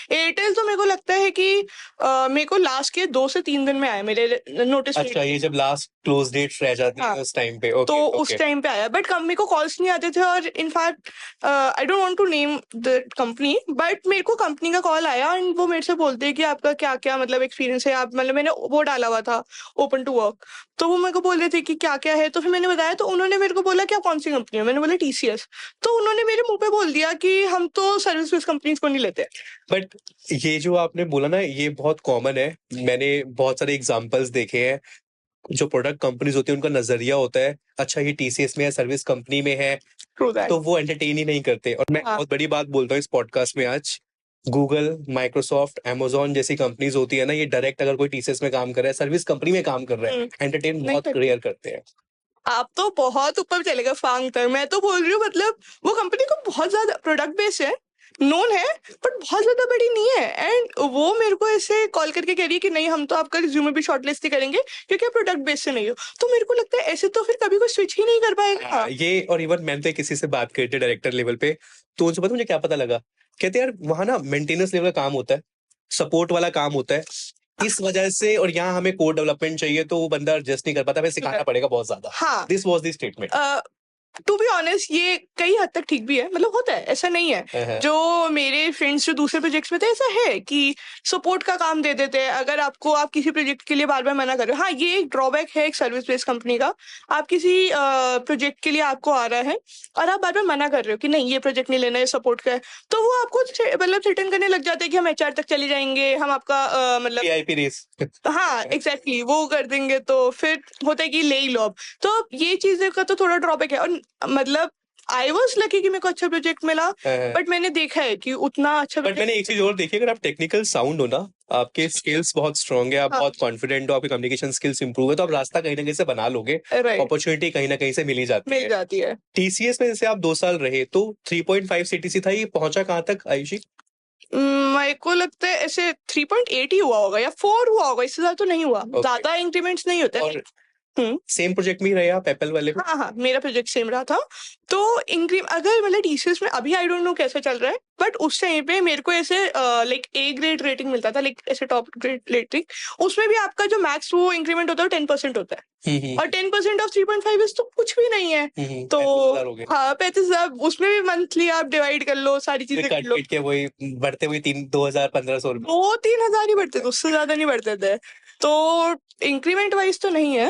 Airtel तो मेरे को लगता है कि मेरे को लास्ट के 2 से 3 दिन में आया मेरे नोटिस अच्छा, ये जब लास्ट क्लोज डेट्स रह जाती है हाँ, उस टाइम पे। तो ओके उस ओके। टाइम पे आया, बट मेरे को कॉल्स नहीं आते थे। और in fact I don't want to name the company, but मेरे को कंपनी का कॉल आया एंड वो मेरे से बोलते हैं कि आपका क्या क्या मतलब एक्सपीरियंस है, आप मतलब मैंने वो डाला हुआ था ओपन टू वर्क, तो वो मेरे को बोल रहे थे कि क्या क्या है, तो फिर मैंने बताया, तो उन्होंने मेरे को बोला कि आप कौन सी कंपनी है, मैंने बोला टीसीएस, तो उन्होंने मेरे मुंह पे बोल दिया कि हम तो सर्विस बेस्ड कंपनीज को नहीं लेते। बट ये जो आपने बोला ना, ये बहुत कॉमन है। मैंने बहुत सारे एग्जांपल्स देखे हैं। जो प्रोडक्ट कंपनीज होती है उनका नजरिया होता है, अच्छा ये टीसीएस में है, सर्विस कंपनी में है, ट्रू दैट। तो वो एंटरटेन ही नहीं करते। और मैं हाँ बहुत बड़ी बात बोलता हूँ इस पॉडकास्ट में आज, गूगल, माइक्रोसॉफ्ट, Amazon जैसी कंपनीज होती है ना, ये डायरेक्ट अगर कोई टीसीएस में काम कर रहा है, सर्विस कंपनी में काम कर रहा है, एंटरटेन नहीं बहुत करते। रेयर करते हैं। आप तो बहुत ऊपर चलेगा फांग तक, मैं तो बोल रही हूँ, मतलब वो कंपनी को बहुत ज्यादा प्रोडक्ट बेस्ड है, नोन है, बट बहुत ज्यादा बड़ी नहीं है। एंड वो मेरे को ऐसे कॉल करके कह रही है कि नहीं हम तो आपका रिज्यूमे भी शॉर्टलिस्ट ही करेंगे क्योंकि आप प्रोडक्ट बेस्ड से नहीं हो। तो मेरे को लगता है ऐसे तो फिर कभी कोई स्विच ही नहीं कर पाएगा। ये और इवन मैंने तो किसी से बात करी थी डायरेक्टर लेवल पे, तो उनसे पता मुझे क्या पता लगा, कहते यार वहां ना मेंटेनेंस लेवल का काम होता है, सपोर्ट वाला काम होता है, इस वजह से, और यहाँ हमें कोड डेवलपमेंट चाहिए तो वो बंदा एडजस्ट नहीं कर पाता, फिर सिखाना पड़ेगा बहुत ज्यादा। हाँ, this was the statement. To be honest ये कई हद तक ठीक भी है, मतलब होता है, ऐसा नहीं है। जो मेरे फ्रेंड्स जो दूसरे प्रोजेक्ट्स में थे, ऐसा है कि सपोर्ट का काम दे देते हैं अगर आपको, आप किसी प्रोजेक्ट के लिए बार बार मना कर रहे हो। हाँ, ये एक ड्रॉबैक है एक सर्विस बेस्ड कंपनी का, आप किसी प्रोजेक्ट के लिए आपको आ रहा है और आप बार बार मना कर रहे हो कि नहीं ये प्रोजेक्ट नहीं लेना है, सपोर्ट का है, तो वो आपको मतलब थ्रेटन करने लग जाते हैं कि हम एचआर तक चले जाएंगे, हम आपका मतलब वीआईपी रेस। हाँ एग्जैक्टली वो कर देंगे, तो फिर होता है कि ले ही लो अब। तो ये चीजें का तो थोड़ा ड्रॉबैक है। और मतलब आई वॉज लकी कि मेरे को अच्छा प्रोजेक्ट मिला, बट मैंने देखा है कि उतना अच्छा बट मैंने एक चीज और देखी, अगर आप टेक्निकल साउंड हो ना, आपके स्किल्स बहुत स्ट्रांग है, आप हाँ। बहुत कॉन्फिडेंट हो, आपकी कम्युनिकेशन स्किल्स इंप्रूव है, तो आप रास्ता कहीं ना कहीं से बना लोगे, राइट, अपॉर्चुनिटी कहीं ना कहीं से मिल ही जाती मिल है। जाती है। टीसीएस में जैसे आप 2 साल रहे, तो 3.5 सीटीसी था, ये पहुंचा कहाँ तक आयुषी? मेरे को लगता है ऐसे 3.8 ही हुआ होगा या 4 हुआ होगा, इससे ज्यादा तो नहीं हुआ। ज्यादा इंक्रीमेंट्स नहीं होते। और सेम प्रोजेक्ट में ही रहे आप एप्पल वाले में? हाँ हाँ, मेरा प्रोजेक्ट सेम रहा था। तो अगर मतलब टीसीएस में अभी आई डोंट नो कैसा चल रहा है, बट उस टाइम पे मेरे को ऐसे लाइक ए ग्रेड रेटिंग मिलता था, लाइक ऐसे टॉप ग्रेड रेटिंग, उसमें भी आपका जो मैक्स वो इंक्रीमेंट होता है 10% होता है। और 10% ऑफ 3.5 इज तो कुछ भी नहीं है। तो 35,000 हो गए। हाँ 35,000, उसमें भी मंथली आप डिवाइड कर लो, सारी चीजें कर लो, कट के वही बढ़ते हुए 2,000-1,500 रुपए। 2-3 हजार ही बढ़ते थे, उससे ज्यादा नहीं बढ़ते थे। तो इंक्रीमेंट वाइज तो नहीं है।